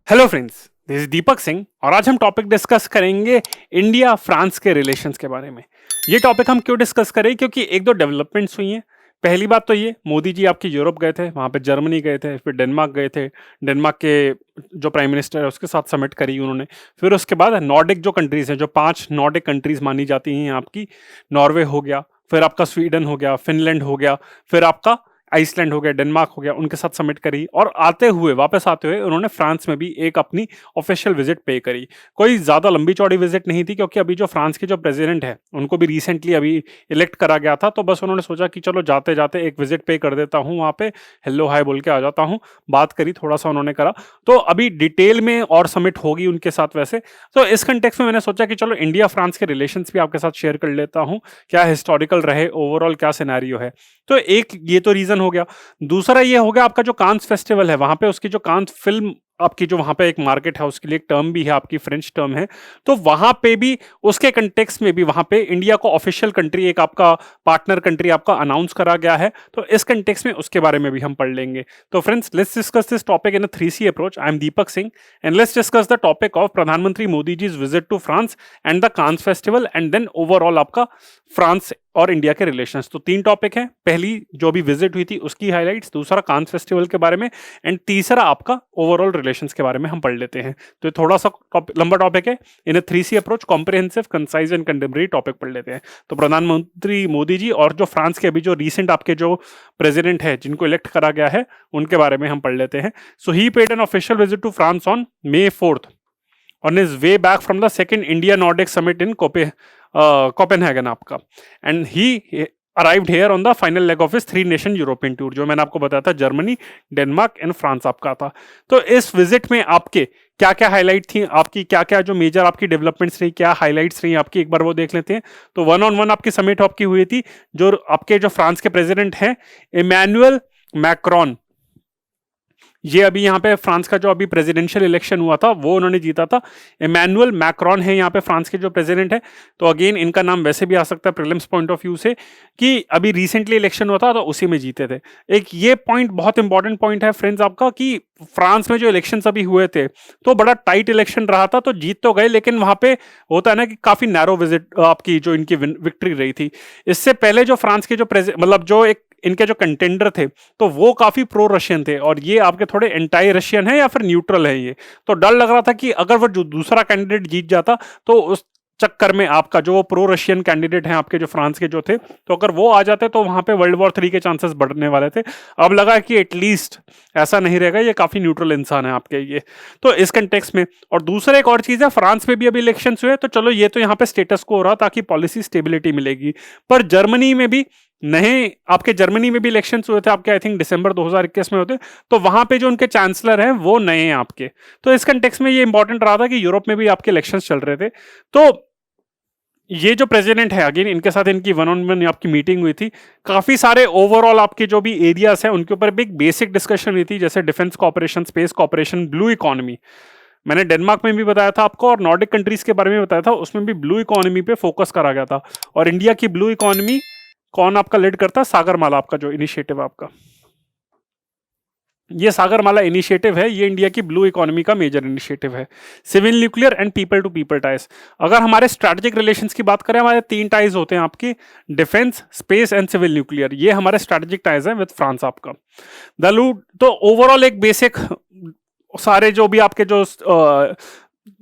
Hello friends, this is Deepak Singh और आज हम टॉपिक डिस्कस करेंगे इंडिया फ्रांस के रिलेशंस के बारे में। ये टॉपिक हम क्यों डिस्कस करें? क्योंकि एक दो डेवलपमेंट्स हुई हैं। पहली बात तो ये, मोदी जी आपके यूरोप गए थे, वहाँ पे जर्मनी गए थे, फिर डेनमार्क गए थे। डेनमार्क के जो प्राइम मिनिस्टर है उसके साथ समिट करी उन्होंने। फिर उसके बाद नॉर्डिक जो कंट्रीज हैं, जो 5 नॉर्डिक कंट्रीज मानी जाती हैं आपकी, नॉर्वे हो गया, फिर आपका स्वीडन हो गया, फिनलैंड हो गया, फिर आपका आइसलैंड हो गया, डेनमार्क हो गया, उनके साथ समिट करी। और वापस आते हुए उन्होंने फ्रांस में भी एक अपनी ऑफिशियल विजिट पे करी। कोई ज्यादा लंबी चौड़ी विजिट नहीं थी, क्योंकि अभी जो फ्रांस के जो प्रेसिडेंट है उनको भी रिसेंटली अभी इलेक्ट करा गया था, तो बस उन्होंने सोचा कि चलो जाते जाते एक विजिट पे कर देता हूँ, वहाँ पे हेलो हाय बोल के आ जाता हूँ। बात करी, थोड़ा सा उन्होंने करा। तो अभी डिटेल में और समिट होगी उनके साथ वैसे। तो इस कंटेक्स्ट में मैंने सोचा कि चलो इंडिया फ्रांस के रिलेशंस भी आपके साथ शेयर कर लेता हूँ, क्या हिस्टोरिकल रहे, ओवरऑल क्या सिनेरियो है। तो एक ये तो रीजन हो गया। दूसरा ये हो गया आपका जो कांस फेस्टिवल है, वहां पे उसकी जो कांस फिल्म आपकी जो वहां पे एक मार्केट है, उसके लिए एक टर्म भी है आपकी, फ्रेंच टर्म है। तो वहां पे भी उसके कंटेक्स्ट में भी वहां पे इंडिया को ऑफिशियल कंट्री, एक आपका पार्टनर कंट्री आपका अनाउंस करा गया है। तो इस कंटेक्स्ट में उसके बारे में भी हम पढ़ लेंगे। तो friends, let's discuss this topic in a 3C approach. I am Deepak Singh and let's discuss the topic of प्रधानमंत्री Modi ji visit to France and the Cannes festival and then overall आपका फ्रांस और इंडिया के रिलेशंस। तो 3 टॉपिक हैं। पहली जो भी visit हुई थी उसकी हाइलाइट्स, दूसरा कांस फेस्टिवल के बारे में, एंड तीसरा आपका ओवरऑल रिलेशंस के बारे में हम पढ़ लेते हैं। तो ये थोड़ा सा लंबा टॉपिक है। इन a 3C approach, comprehensive, concise and contemporary topic पढ़ लेते हैं। तो प्रधानमंत्री मोदी जी और जो फ्रांस के अभी जो रिसेंट आपके जो प्रेसिडेंट है जिनको इलेक्ट करा गया है, उनके बारे में हम पढ़ लेते हैं। So he paid an official visit to France on May 4th on his way back from the second India Nordic Summit in Copenhagen आपका, and he arrived here on the final leg of his 3 nation European tour, जो मैंने आपको बताया था, Germany, Denmark and France आपका था। तो इस विजिट में आपके क्या क्या हाईलाइट थी, आपकी क्या क्या जो मेजर आपकी डेवलपमेंट्स रही, क्या हाईलाइट्स रही आपकी, एक बार वो देख लेते हैं। तो 1-on-1 आपकी समिट आपकी हुई थी, जो आपके जो फ्रांस के प्रेसिडेंट हैं इमैनुअल मैक्रोन, ये अभी यहाँ पे फ्रांस का जो अभी प्रेसिडेंशियल इलेक्शन हुआ था वो उन्होंने जीता था। इमैनुअल मैक्रोन है यहाँ पे फ्रांस के जो प्रेसिडेंट है। तो अगेन इनका नाम वैसे भी आ सकता है प्रीलिम्स पॉइंट ऑफ व्यू से, कि अभी रिसेंटली इलेक्शन हुआ था तो उसी में जीते थे। एक ये पॉइंट बहुत इंपॉर्टेंट पॉइंट है फ्रेंड्स आपका, कि फ्रांस में जो इलेक्शन अभी हुए थे तो बड़ा टाइट इलेक्शन रहा था, तो जीत तो गए, लेकिन वहां पे होता है ना कि काफी नैरो विजिट आपकी जो इनकी विक्ट्री रही थी। इससे पहले जो फ्रांस के जो मतलब जो एक इनके जो कंटेंडर थे तो वो काफी प्रो रशियन थे, और ये आपके थोड़े एंटाई रशियन है या फिर न्यूट्रल है ये। तो डर लग रहा था कि अगर वो जो दूसरा कैंडिडेट जीत जाता तो उस चक्कर में आपका जो प्रो रशियन कैंडिडेट हैं आपके जो फ्रांस के जो थे, तो अगर वो आ जाते तो वहां पे वर्ल्ड वॉर 3 के चांसेस बढ़ने वाले थे। अब लगा कि एटलीस्ट ऐसा नहीं रहेगा, ये काफी न्यूट्रल इंसान है आपके ये। तो इस कंटेक्स्ट में, और दूसरा एक और चीज है, फ्रांस में भी अभी इलेक्शन हुए, तो चलो ये तो यहाँ पे स्टेटस को हो रहा ताकि पॉलिसी स्टेबिलिटी मिलेगी। पर जर्मनी में भी नहीं, आपके जर्मनी में भी इलेक्शंस हुए थे आपके, आई थिंक दिसंबर 2021 में होते, तो वहां पे जो उनके चांसलर हैं वो नए हैं आपके। तो इस कंटेक्स्ट में ये इंपॉर्टेंट रहा था कि यूरोप में भी आपके इलेक्शंस चल रहे थे। तो ये जो प्रेसिडेंट है, अगेन इनके साथ इनकी 1-on-1 आपकी मीटिंग हुई थी। काफी सारे ओवरऑल आपके जो भी एरियाज हैं उनके ऊपर भी एक बेसिक डिस्कशन हुई थी, जैसे defence cooperation, space cooperation, blue economy. मैंने डेनमार्क में भी बताया था आपको, और नॉर्डिक कंट्रीज के बारे में बताया था, उसमें भी ब्लू इकोनॉमी पे फोकस करा गया था। और इंडिया की ब्लू इकोनॉमी कौन आपका लीड करता है? सागरमाला आपका जो इनिशिएटिव आपका, ये सागरमाला इनिशिएटिव है, ये इंडिया की ब्लू इकोनॉमी का मेजर इनिशिएटिव है। Civil nuclear and people to people ties. अगर हमारे स्ट्रैटेजिक रिलेशंस की बात करें, हमारे 3 टाइज होते हैं आपकी, defence, space and civil nuclear. ये हमारे स्ट्रैटेजिक टाइज हैं विद फ्रांस आपका। तो ओवरऑल एक बेसिक सारे जो भी आपके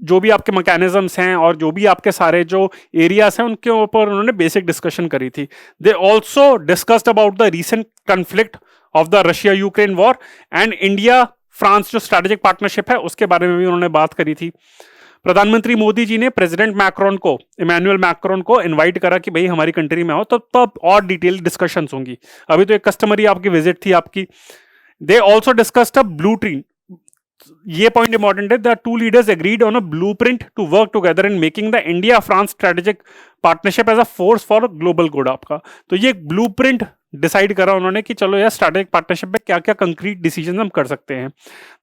जो भी आपके मैकेनिज्म्स हैं और जो भी आपके सारे जो एरियाज हैं उनके ऊपर उन्होंने बेसिक डिस्कशन करी थी। They also discussed about the recent conflict of the Russia Ukraine war and India France जो स्ट्रैटेजिक पार्टनरशिप है उसके बारे में भी उन्होंने बात करी थी। प्रधानमंत्री मोदी जी ने प्रेसिडेंट मैक्रोन को, इमैनुअल मैक्रोन को इनवाइट करा कि भाई हमारी कंट्री में आओ, तो तब और डिटेल डिस्कशंस होंगी। अभी तो एक कस्टमरी आपकी विजिट थी आपकी। They also discussed a blueprint. ये पॉइंट इंपॉर्टेंट है, the 2 leaders agreed on a blueprint to work together in making the India France strategic partnership as a force for global good आपका। तो ये blueprint decide करा उन्होंने कि चलो यार स्ट्रेटेजिक पार्टनरशिप में क्या क्या कंक्रीट डिसीजन हम कर सकते हैं।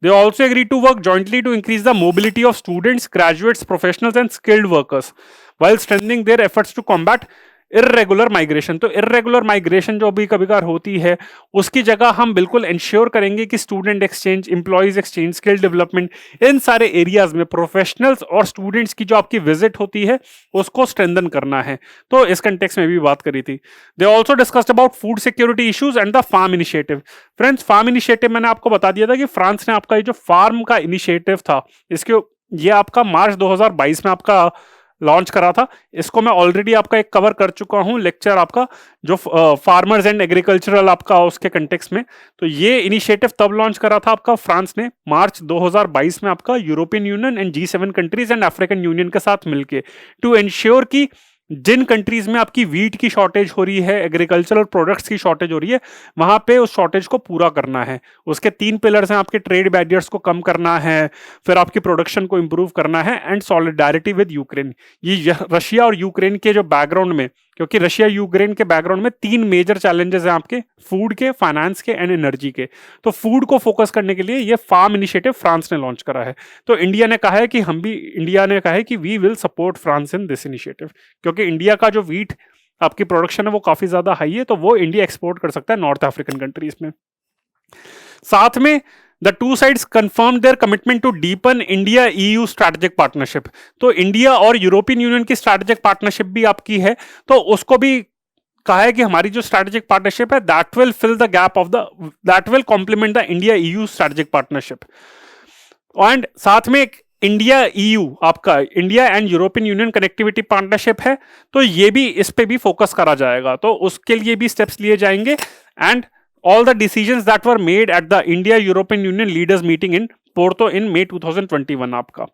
They also agree to work jointly to increase the mobility of students, graduates, professionals and skilled workers while strengthening their efforts to combat irregular migration. तो इर्रेगुलर माइग्रेशन जो भी कभी कभार होती है, उसकी जगह हम बिल्कुल इंश्योर करेंगे कि student exchange, employees exchange, skill development, इन सारे एरियाज में प्रोफेशनल्स और स्टूडेंट्स की जो आपकी विजिट होती है उसको स्ट्रेंथन करना है। तो इस कंटेक्स्ट में भी बात करी थी। They also discussed about food security issues and the farm initiative. Friends, farm initiative मैंने आपको बता दिया था कि फ्रांस ने आपका ये जो फार्म का इनिशिएटिव था, इसके ये आपका मार्च 2022 में आपका लॉन्च करा था। इसको मैं ऑलरेडी आपका एक कवर कर चुका हूं लेक्चर आपका, जो फार्मर्स एंड एग्रीकल्चरल आपका उसके कंटेक्स्ट में। तो ये इनिशिएटिव तब लॉन्च करा था आपका फ्रांस ने मार्च 2022 में आपका European union and G7 countries and African union के साथ मिलके, टू एंश्योर कि जिन कंट्रीज में आपकी वीट की शॉर्टेज हो रही है, एग्रीकल्चरल प्रोडक्ट्स की शॉर्टेज हो रही है, वहां पे उस शॉर्टेज को पूरा करना है। उसके 3 पिलर्स हैं, आपके ट्रेड बैरियर्स को कम करना है, फिर आपकी प्रोडक्शन को इंप्रूव करना है, एंड सॉलिडारिटी विद यूक्रेन। ये रशिया और यूक्रेन के जो बैकग्राउंड में, क्योंकि रशिया यूक्रेन के बैकग्राउंड में 3 मेजर चैलेंजेस हैं आपके, फूड के, फाइनेंस के एंड एनर्जी के। तो फूड को फोकस करने के लिए ये फार्म इनिशिएटिव फ्रांस ने लॉन्च करा है। तो इंडिया ने कहा है कि इंडिया ने कहा है कि we will support France in this initiative, क्योंकि इंडिया का जो वीट आपकी प्रोडक्शन है वो काफी ज्यादा हाई है, तो वो इंडिया एक्सपोर्ट कर सकता है नॉर्थ अफ्रीकन कंट्रीज में। साथ में The two sides confirmed their commitment to deepen India-EU strategic partnership। तो इंडिया और यूरोपियन यूनियन की स्ट्रैटेजिक पार्टनरशिप भी आपकी है, तो उसको भी कहा है कि हमारी जो स्ट्रैटेजिक पार्टनरशिप है that will fill the gap of the, that will complement the India EU strategic partnership. And साथ में एक इंडिया EU आपका India and European Union connectivity partnership है, तो ये भी इस पे भी फोकस करा जाएगा, तो उसके लिए भी स्टेप्स लिए जाएंगे। And all the decisions that were made at the India-European Union leaders meeting in Porto in May 2021 आपका।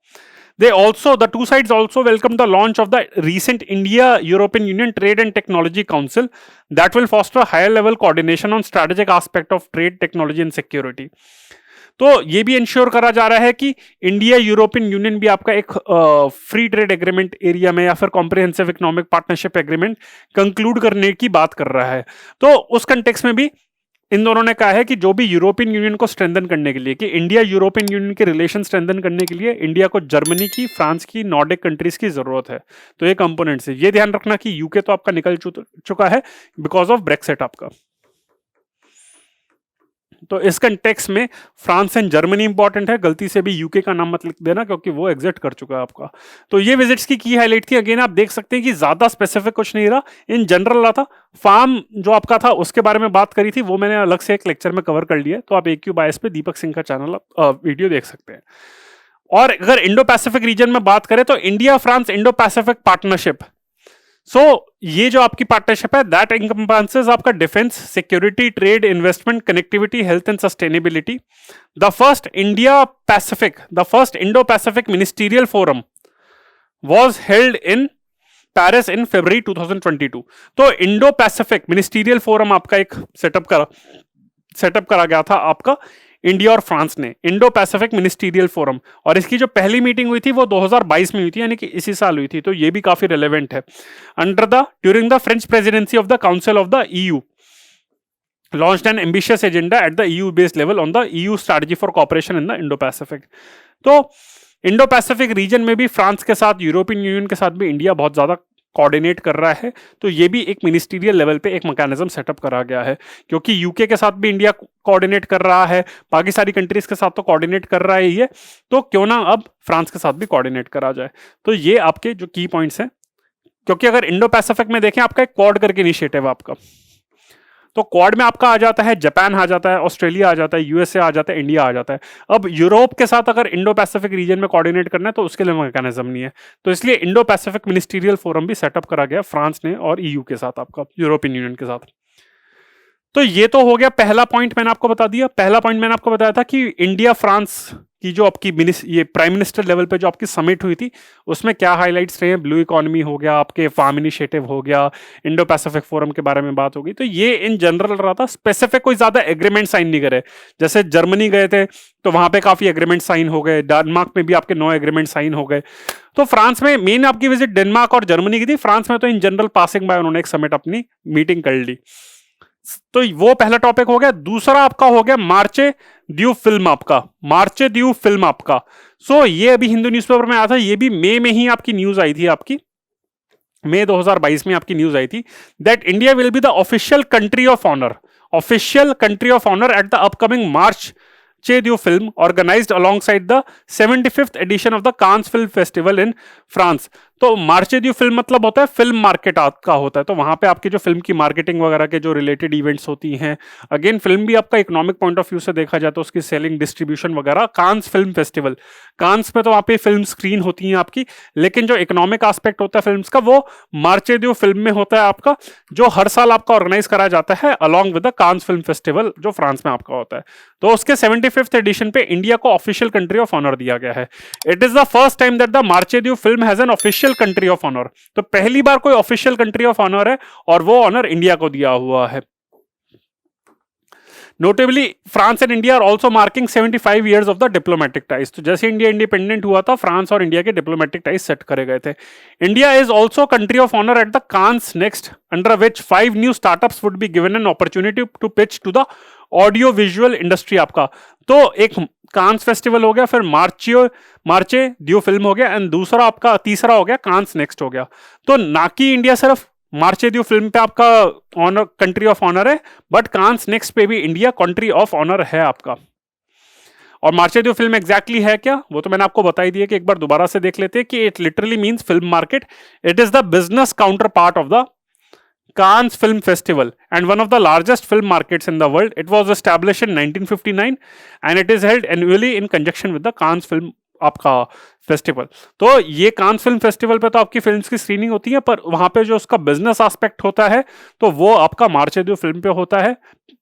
The two sides also welcomed the launch of the recent India-European Union Trade and Technology Council that will foster higher level coordination on strategic aspect of trade, technology and security। तो ये भी ensure करा जा रहा है कि India European union भी आपका एक फ्री ट्रेड एग्रीमेंट एरिया में या फिर comprehensive economic partnership agreement conclude करने की बात कर रहा है। तो उस कंटेक्स्ट में भी इन दोनों ने कहा है कि जो भी यूरोपियन यूनियन को स्ट्रेंथन करने के लिए, कि इंडिया यूरोपियन यूनियन के रिलेशन स्ट्रेंथन करने के लिए इंडिया को जर्मनी की, फ्रांस की, नॉर्डिक कंट्रीज की जरूरत है। तो ये कंपोनेंट्स है। ये ध्यान रखना कि यूके तो आपका निकल चुका है बिकॉज ऑफ ब्रेक्सिट आपका। तो इस कंटेक्स्ट में फ्रांस एंड जर्मनी इंपॉर्टेंट है, गलती से भी यूके का नाम मत लिख देना क्योंकि वो एग्जिट कर चुका है आपका। तो ये विजिट्स की हाईलाइट थी। अगेन आप देख सकते हैं कि ज्यादा स्पेसिफिक कुछ नहीं रहा, इन जनरल रहा था। फार्म जो आपका था उसके बारे में बात करी थी, वो मैंने अलग से एक लेक्चर में कवर कर लिया, तो आप AQ बायस पे दीपक सिंह का चैनल वीडियो देख सकते हैं। और अगर इंडो पैसिफिक रीजन में बात करें तो India France Indo Pacific partnership, ये जो आपकी पार्टनरशिप है दैट एनकम्पासेस आपका defence, security, trade, investment, connectivity, health and sustainability. The first Indo Pacific ministerial forum was held in Paris in February 2022। तो इंडो पैसिफिक मिनिस्टीरियल फोरम आपका एक setup करा गया था आपका इंडिया और फ्रांस ने, इंडो पैसिफिक मिनिस्टीरियल फोरम, और इसकी जो पहली मीटिंग हुई थी वो 2022 में हुई थी, यानी कि इसी साल हुई थी। तो ये भी काफी रिलेवेंट है। During the French presidency of the council of the EU launched an ambitious agenda at the EU based level on the EU strategy for cooperation in the Indo-Pacific। तो इंडो पैसिफिक रीजन में भी France के साथ, European union के साथ भी India बहुत ज्यादा कोऑर्डिनेट कर रहा है। तो ये भी एक मिनिस्टीरियल लेवल पे एक मैकेनिज्म सेटअप करा गया है, क्योंकि यूके के साथ भी इंडिया कोऑर्डिनेट कर रहा है, बाकी सारी कंट्रीज के साथ तो कोऑर्डिनेट कर रहा है ये, तो क्यों ना अब फ्रांस के साथ भी कोऑर्डिनेट करा जाए। तो ये आपके जो की पॉइंट्स हैं, क्योंकि अगर इंडो पैसिफिक में देखें आपका एक क्वाड करके इनिशिएटिव है आपका, तो क्वाड में आपका आ जाता है जापान, आ जाता है ऑस्ट्रेलिया, आ जाता है USA, आ जाता है इंडिया, आ जाता है। अब यूरोप के साथ अगर इंडो पैसिफिक रीजन में कोऑर्डिनेट करना है तो उसके लिए मैकेनिज्म नहीं है, तो इसलिए इंडो पैसिफिक मिनिस्टीरियल फोरम भी सेटअप करा गया फ्रांस ने और EU के साथ, आपका यूरोपियन यूनियन के साथ। तो ये तो हो गया पहला पॉइंट, मैंने आपको बता दिया। पहला पॉइंट मैंने आपको बताया था कि इंडिया फ्रांस की जो आपकी ये प्राइम मिनिस्टर लेवल पे जो आपकी समिट हुई थी उसमें क्या हाइलाइट्स रहे हैं। ब्लू इकोनॉमी हो गया, आपके फार्म इनिशिएटिव हो गया, इंडो पैसिफिक फोरम के बारे में बात होगी। तो ये इन जनरल रहा था, स्पेसिफिक कोई ज्यादा एग्रीमेंट साइन नहीं करे। जैसे जर्मनी गए थे तो वहां पे काफी एग्रीमेंट साइन हो गए, डेनमार्क में भी आपके 9 एग्रीमेंट साइन हो गए। तो फ्रांस में मेन आपकी विजिट डेनमार्क और जर्मनी की थी, फ्रांस में तो इन जनरल पासिंग बाय उन्होंने एक समिट अपनी मीटिंग कर ली। तो वो पहला टॉपिक हो गया। दूसरा आपका हो गया मार्चे ड्यू फिल्म आपका। ये अभी हिंदू न्यूज़पेपर में आया था, ये भी मई में ही आपकी न्यूज आई थी आपकी। मई 2022 में आपकी न्यूज आई थी that India will be the official country of honour at the upcoming March Che film organized alongside the 75th edition of the Cannes Film Festival in France। तो मार्चे ड्यू फिल्म मतलब होता है फिल्म मार्केट का होता है, तो वहां पे आपकी जो फिल्म की मार्केटिंग वगैरह के जो रिलेटेड इवेंट्स होती हैं, अगेन फिल्म भी आपका इकोनॉमिक पॉइंट ऑफ व्यू से देखा जाए तो उसकी सेलिंग डिस्ट्रीब्यूशन वगैरह, कांस फिल्म फेस्टिवल, कांस पे तो वहां पे फिल्म स्क्रीन होती है आपकी, लेकिन जो इकोनॉमिक एस्पेक्ट होता है फिल्म्स का वो मार्चे ड्यू फिल्म में होता है आपका, जो हर साल आपका ऑर्गेनाइज कराया जाता है along with the Cannes film festival जो फ्रांस में आपका होता है। तो उसके 75th एडिशन पे इंडिया को ऑफिशियल कंट्री ऑफ ऑनर दिया गया है। It is the first time that the Marche du film has an official country of honour. तो पहली बार कोई ऑफिशियल कंट्री ऑफ ऑनर है और वो ऑनर इंडिया को दिया हुआ है। Notably France and India are also marking 75 years of the diplomatic ties. तो जैसे इंडिया इंडिपेंडेंट हुआ था, फ्रांस और इंडिया के डिप्लोमेटिक टाइज सेट करे गए थे। India is also country of honour at the Cannes next, under which 5 new startups would be given an opportunity to pitch to the audio visual industry आपका। तो एक कांस festival हो गया, फिर मार्चे ड्यू फिल्म हो गया, एंड दूसरा आपका तीसरा हो गया कांस नेक्स्ट हो गया। तो ना कि इंडिया सिर्फ मार्चे ड्यू फिल्म पे आपका ऑनर कंट्री ऑफ ऑनर है, बट कांस नेक्स्ट पे भी इंडिया कंट्री ऑफ ऑनर है आपका। और मार्चे ड्यू फिल्म एग्जैक्टली है क्या, वो तो मैंने आपको बता ही दिया कि एक बार दोबारा से देख लेते हैं कि it literally means film market. It is the business counter part of the Cannes Film Festival and one of the largest film markets in the world. It was established in 1959 and it is held annually in conjunction with the Cannes Film आपका festival. तो ये Cannes film festival पे तो आपकी films की screening होती है, पर वहां पे जो उसका बिजनेस एस्पेक्ट होता है तो वो आपका मार्चे ड्यू फिल्म पे होता है।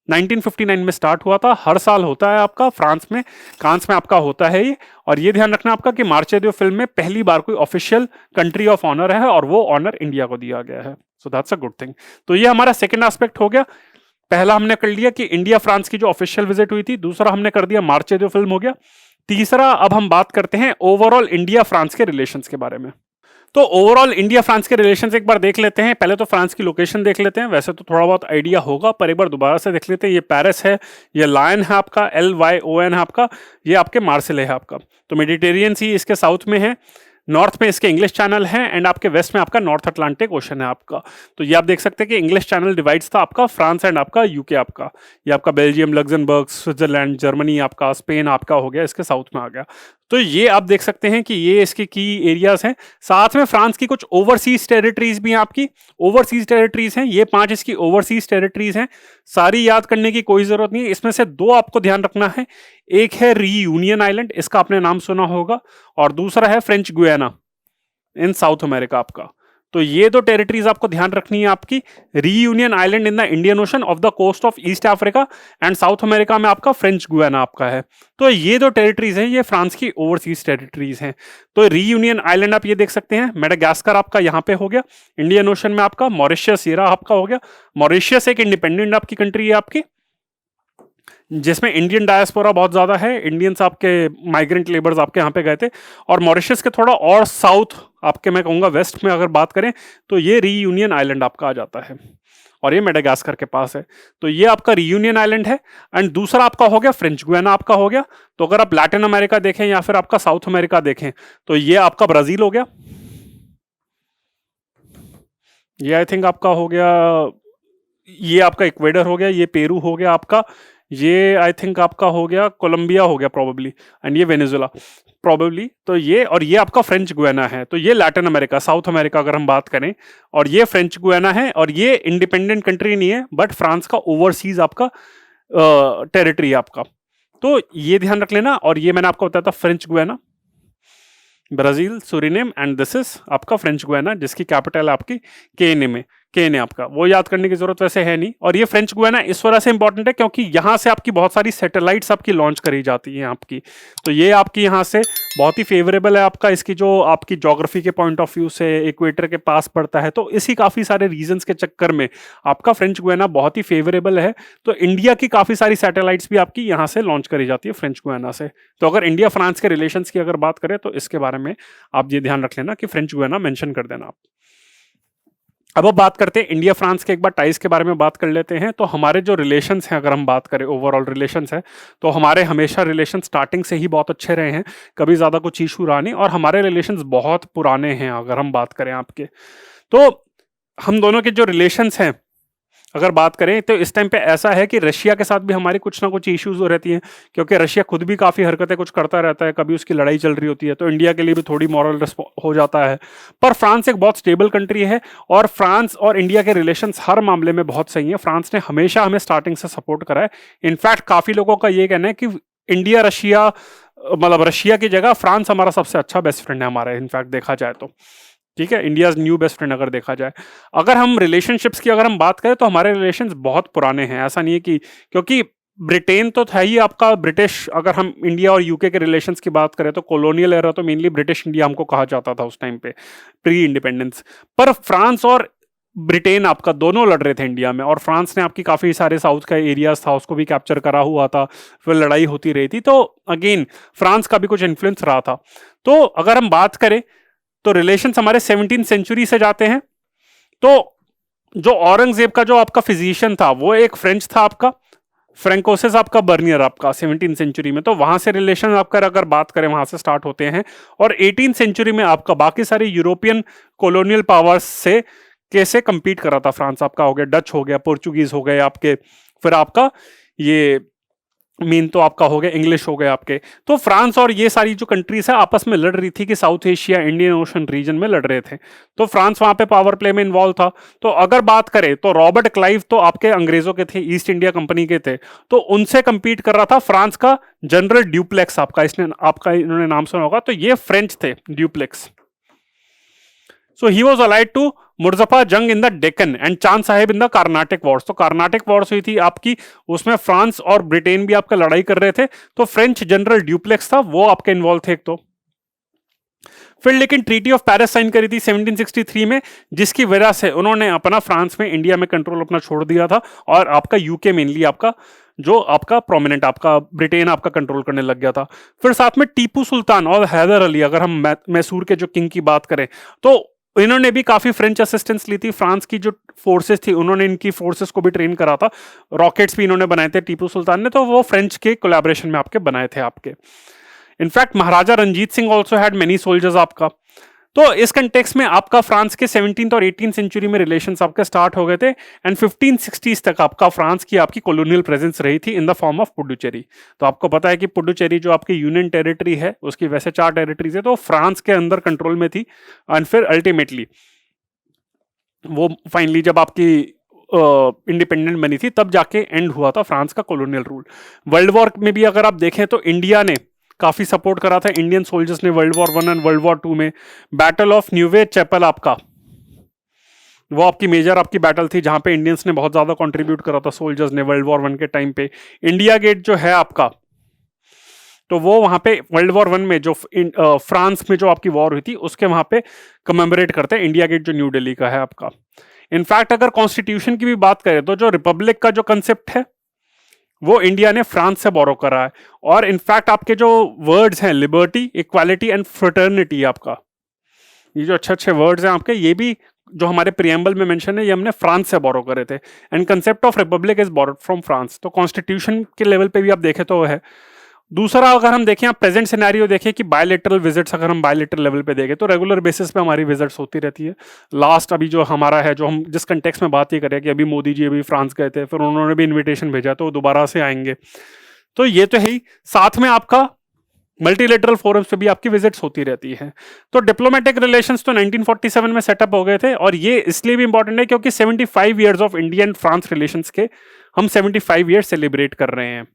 1959 में स्टार्ट हुआ था, हर साल होता है आपका फ्रांस में, कांस में आपका होता है ये। और ये ध्यान रखना आपका कि मार्चे ड्यू फिल्म में पहली बार कोई ऑफिशियल कंट्री ऑफ ऑनर है और वो ऑनर इंडिया को दिया गया है। So that's a good thing. तो ये हमारा सेकेंड एस्पेक्ट हो गया। पहला हमने कर लिया कि इंडिया फ्रांस की जो ऑफिशियल विजिट हुई थी, दूसरा हमने कर दिया मार्चे ड्यू फिल्म हो गया, तीसरा अब हम बात करते हैं ओवरऑल इंडिया फ्रांस के रिलेशंस के बारे में। तो ओवरऑल इंडिया फ्रांस के रिलेशंस एक बार देख लेते हैं। पहले तो फ्रांस की लोकेशन देख लेते हैं, वैसे तो थोड़ा बहुत आइडिया होगा पर एक बार दोबारा से देख लेते हैं। ये पेरिस है, ये लायन है आपका, LYON है आपका, ये आपके मार्सेले है आपका। तो मेडिटेरियन सी इसके साउथ में है, नॉर्थ में इसके इंग्लिश चैनल है, एंड आपके वेस्ट में आपका नॉर्थ अटलांटिक ओशन है आपका। तो ये आप देख सकते हैं कि इंग्लिश चैनल डिवाइड्स था आपका फ्रांस एंड आपका यूके आपका, ये आपका बेल्जियम, लग्जमबर्ग, स्विट्जरलैंड, जर्मनी आपका, स्पेन आपका हो गया, इसके साउथ में आ गया। तो ये आप देख सकते हैं कि ये इसके की एरियाज हैं। साथ में फ्रांस की कुछ ओवरसीज टेरिटरीज भी हैं आपकी, ओवरसीज टेरिटरीज हैं, ये 5 इसकी ओवरसीज टेरिटरीज हैं। सारी याद करने की कोई जरूरत नहीं है, इसमें से 2 आपको ध्यान रखना है। एक है रीयूनियन आइलैंड, इसका आपने नाम सुना होगा, और दूसरा है फ्रेंच गुयाना इन साउथ अमेरिका आपका। तो ये 2 टेरिटरीज आपको ध्यान रखनी है आपकी। Reunion Island in the Indian Ocean off the coast of East Africa, and South America में आपका फ्रेंच गुयाना आपका है। तो ये 2 टेरिटरीज हैं, ये फ्रांस की ओवरसीज टेरिटरीज हैं। तो रीयूनियन आइलैंड आप ये देख सकते हैं, मेडागास्कर आपका यहाँ पे हो गया, इंडियन ओशन में आपका मॉरिशस ये आपका हो गया। मॉरिशस एक इंडिपेंडेंट आपकी कंट्री है आपकी, जिसमें इंडियन डायस्पोरा बहुत ज्यादा है, इंडियंस आपके माइग्रेंट लेबर्स आपके यहाँ पे गए थे। और मॉरिशस के थोड़ा और साउथ आपके मैं कहूँगा वेस्ट में अगर बात करें तो ये रीयूनियन आइलैंड आपका आ जाता है, और ये मेडागास्कर के पास है। तो ये आपका रीयूनियन आइलैंड है, एंड दूसरा आपका हो गया फ्रेंच गुयाना आपका हो गया। तो अगर आप लैटिन अमेरिका देखें या फिर आपका साउथ अमेरिका देखें तो ये आपका ब्राजील हो गया, ये आई थिंक आपका हो गया, ये आपका इक्वेडर हो गया, ये पेरू हो गया आपका, ये आई थिंक आपका हो गया कोलंबिया हो गया प्रोबेबली, एंड ये वेनेजुला प्रोबेबली। तो ये और ये आपका फ्रेंच गुयाना है। तो ये लैटिन अमेरिका, साउथ अमेरिका अगर हम बात करें, और ये फ्रेंच गुयाना है, और ये इंडिपेंडेंट कंट्री नहीं है बट फ्रांस का ओवरसीज आपका टेरिटरी आपका। तो ये ध्यान रख लेना। और ये मैंने आपको बताया था French Guiana, Brazil, Suriname, and this is आपका फ्रेंच गुयाना, जिसकी कैपिटल है आपकी केने में, केने आपका। वो याद करने की जरूरत वैसे है नहीं। और ये फ्रेंच गुयाना इस वजह से इंपॉर्टेंट है क्योंकि यहाँ से आपकी बहुत सारी सैटेलाइट्स आपकी लॉन्च करी जाती हैं आपकी। तो ये आपकी यहाँ से बहुत ही फेवरेबल है आपका, इसकी जो आपकी ज्योग्राफी के पॉइंट ऑफ व्यू से इक्वेटर के पास पड़ता है। तो इसी काफी सारे रीजंस के चक्कर में आपका फ्रेंच गुयाना बहुत ही फेवरेबल है। तो इंडिया की काफी सारी सैटेलाइट्स भी आपकी यहाँ से लॉन्च करी जाती है फ्रेंच गुयाना से। तो अगर इंडिया फ्रांस के रिलेशंस की अगर बात करें तो इसके बारे में आप ये ध्यान रख लेना कि फ्रेंच गुयाना मेंशन कर देना आप। अब बात करते हैं इंडिया फ्रांस के एक बार टाइज के बारे में बात कर लेते हैं। तो हमारे जो रिलेशंस हैं, अगर हम बात करें ओवरऑल रिलेशंस है, तो हमारे हमेशा रिलेशन स्टार्टिंग से ही बहुत अच्छे रहे हैं, कभी ज़्यादा कुछ इशू रहा नहीं, और हमारे रिलेशंस बहुत पुराने हैं अगर हम बात करें आपके। तो हम दोनों के जो रिलेशंस हैं अगर बात करें तो इस टाइम पे ऐसा है कि रशिया के साथ भी हमारी कुछ ना कुछ इश्यूज हो रहती हैं, क्योंकि रशिया खुद भी काफी हरकतें कुछ करता रहता है, कभी उसकी लड़ाई चल रही होती है, तो इंडिया के लिए भी थोड़ी मॉरल हो जाता है। पर फ्रांस एक बहुत स्टेबल कंट्री है और फ्रांस और इंडिया के रिलेशंस हर मामले में बहुत सही है। फ्रांस ने हमेशा हमें स्टार्टिंग से सपोर्ट करा है। इनफैक्ट काफी लोगों का ये कहना है कि इंडिया रशिया, मतलब रशिया की जगह फ्रांस हमारा सबसे अच्छा बेस्ट फ्रेंड है हमारा, इनफैक्ट देखा जाए तो। ठीक है, इंडिया न्यू बेस्ट फ्रेंड अगर देखा जाए। अगर हम रिलेशनशिप्स की अगर हम बात करें तो हमारे रिलेशंस बहुत पुराने हैं, ऐसा नहीं है कि, क्योंकि ब्रिटेन तो था ही आपका ब्रिटिश, अगर हम इंडिया और यूके के रिलेशंस की बात करें तो कॉलोनियल एरा तो मेनली ब्रिटिश इंडिया हमको कहा जाता था उस टाइम पे, प्री इंडिपेंडेंस। पर फ्रांस और ब्रिटेन आपका दोनों लड़ रहे थे इंडिया में, और फ्रांस ने आपकी काफी सारे साउथ का एरियाज था उसको भी कैप्चर करा हुआ था, फिर लड़ाई होती रही थी, तो अगेन फ्रांस का भी कुछ इन्फ्लुएंस रहा था। तो अगर हम बात करें तो रिलेशंस हमारे 17th सेंचुरी से जाते हैं। तो जो औरंगजेब का जो आपका फिजिशियन था वो एक फ्रेंच था आपका, फ्रेंकोसिस आपका बर्नियर आपका 17th सेंचुरी में, तो वहां से रिलेशन आपका अगर बात करें वहां से स्टार्ट होते हैं। और 18th सेंचुरी में आपका बाकी सारे यूरोपियन कॉलोनियल पावर्स से कैसे कंपीट कर रहा था फ्रांस आपका, हो गया डच, हो गया पोर्चुगीज, हो गए आपके, फिर आपका ये मेन तो आपका हो गया इंग्लिश, हो गए आपके। तो फ्रांस और ये सारी जो कंट्रीज है आपस में लड़ रही थी कि South Asia Indian Ocean region में लड़ रहे थे, तो फ्रांस वहां पे पावर प्ले में इन्वॉल्व था। तो अगर बात करें तो रॉबर्ट क्लाइव तो आपके अंग्रेजों के थे, ईस्ट इंडिया कंपनी के थे, तो उनसे कंपीट कर रहा था फ्रांस का जनरल ड्यूप्लेक्स आपका, इसने आपका इन्होंने नाम सुना होगा, तो ये फ्रेंच थे Dupleix. So he was allied to Muzaffar Jung in the Deccan and Chanda Sahib in the Carnatic wars. तो कार्नाटिक वॉर्स हुई थी आपकी, उसमें फ्रांस और ब्रिटेन भी आपका लड़ाई कर रहे थे, तो फ्रेंच जनरल ड्यूप्लेक्स था वो आपके इन्वॉल्व थे एक तो। फिर लेकिन ट्रीटी ऑफ पेरिस साइन करी थी 1763 में, जिसकी वजह से उन्होंने अपना फ्रांस में इंडिया में कंट्रोल अपना छोड़ दिया था, और आपका यूके मेनली आपका जो आपका प्रोमिनेंट आपका ब्रिटेन आपका कंट्रोल करने लग गया था। फिर साथ में टीपू सुल्तान और हैदर अली, अगर हम मैसूर के जो किंग की बात करें तो इन्होंने भी काफी फ्रेंच असिस्टेंस ली थी। फ्रांस की जो फोर्सेस थी उन्होंने इनकी फोर्सेस को भी ट्रेन करा था, रॉकेट्स भी इन्होंने बनाए थे टीपू सुल्तान ने, तो वो फ्रेंच के कोलैबोरेशन में आपके बनाए थे आपके। In fact Maharaja Ranjit Singh also had many soldiers आपका। तो इस कंटेक्स में आपका फ्रांस के 17th और 18th सेंचुरी में रिलेशंस आपके स्टार्ट हो गए थे, एंड 1560s तक आपका फ्रांस की आपकी कॉलोनियल प्रेजेंस रही थी in the form of Puducherry. तो आपको पता है कि पुडुचेरी जो आपकी यूनियन टेरिटरी है उसकी वैसे 4 टेरिटरीज है, तो फ्रांस के अंदर कंट्रोल में थी, एंड फिर अल्टीमेटली वो फाइनली जब आपकी इंडिपेंडेंट बनी थी तब जाके एंड हुआ था फ्रांस का कॉलोनियल रूल। वर्ल्ड वॉर में भी अगर आप देखें तो इंडिया ने काफी सपोर्ट करा था इंडियन सोल्जर्स ने world war 1 and world war 2 में। बैटल ऑफ न्यूवे चैपल आपका, वो आपकी मेजर आपकी बैटल थी जहां पे इंडियंस ने बहुत ज्यादा कंट्रीब्यूट करा था सोल्जर्स ने वर्ल्ड वॉर 1 के टाइम पे। इंडिया गेट जो है आपका, तो वो वहां पे वर्ल्ड वॉर 1 में जो फ्रांस में जो आपकी वॉर हुई थी उसके वहां पे कमेमोरेट करते हैं इंडिया गेट जो न्यू दिल्ली का है आपका। इनफैक्ट अगर कॉन्स्टिट्यूशन की भी बात करें तो जो रिपब्लिक का जो कंसेप्ट है वो इंडिया ने फ्रांस से बोरो करा है, और इनफैक्ट आपके जो वर्ड्स हैं लिबर्टी, इक्वालिटी एंड फ्रेटर्निटी आपका, ये जो अच्छे अच्छे वर्ड्स हैं आपके, ये भी जो हमारे प्रियम्बल में मेंशन है ये हमने फ्रांस से बोरो करे थे। And concept of Republic is borrowed from France. तो कॉन्स्टिट्यूशन के लेवल पे भी आप देखें तो है। दूसरा अगर हम देखें, आप प्रेजेंट सिनेरियो देखें कि बायलेटरल विजिट्स अगर हम बायलेटरल लेवल पे देखें तो रेगुलर बेसिस पे हमारी विजिट्स होती रहती है। लास्ट अभी जो हमारा है, जो हम जिस कंटेक्स्ट में बात ही करें कि अभी मोदी जी अभी फ्रांस गए थे, फिर उन्होंने भी इन्विटेशन भेजा तो दोबारा से आएंगे, तो ये तो है ही। साथ में आपका मल्टीलेटरल फोरम्स पे भी आपकी विजिट्स होती रहती है। तो डिप्लोमेटिक रिलेशंस तो 1947 में सेटअप हो गए थे, और ये इसलिए भी इंपॉर्टेंट है क्योंकि 75 years of India and France relations के हम 75 ईयर्स सेलिब्रेट कर रहे हैं,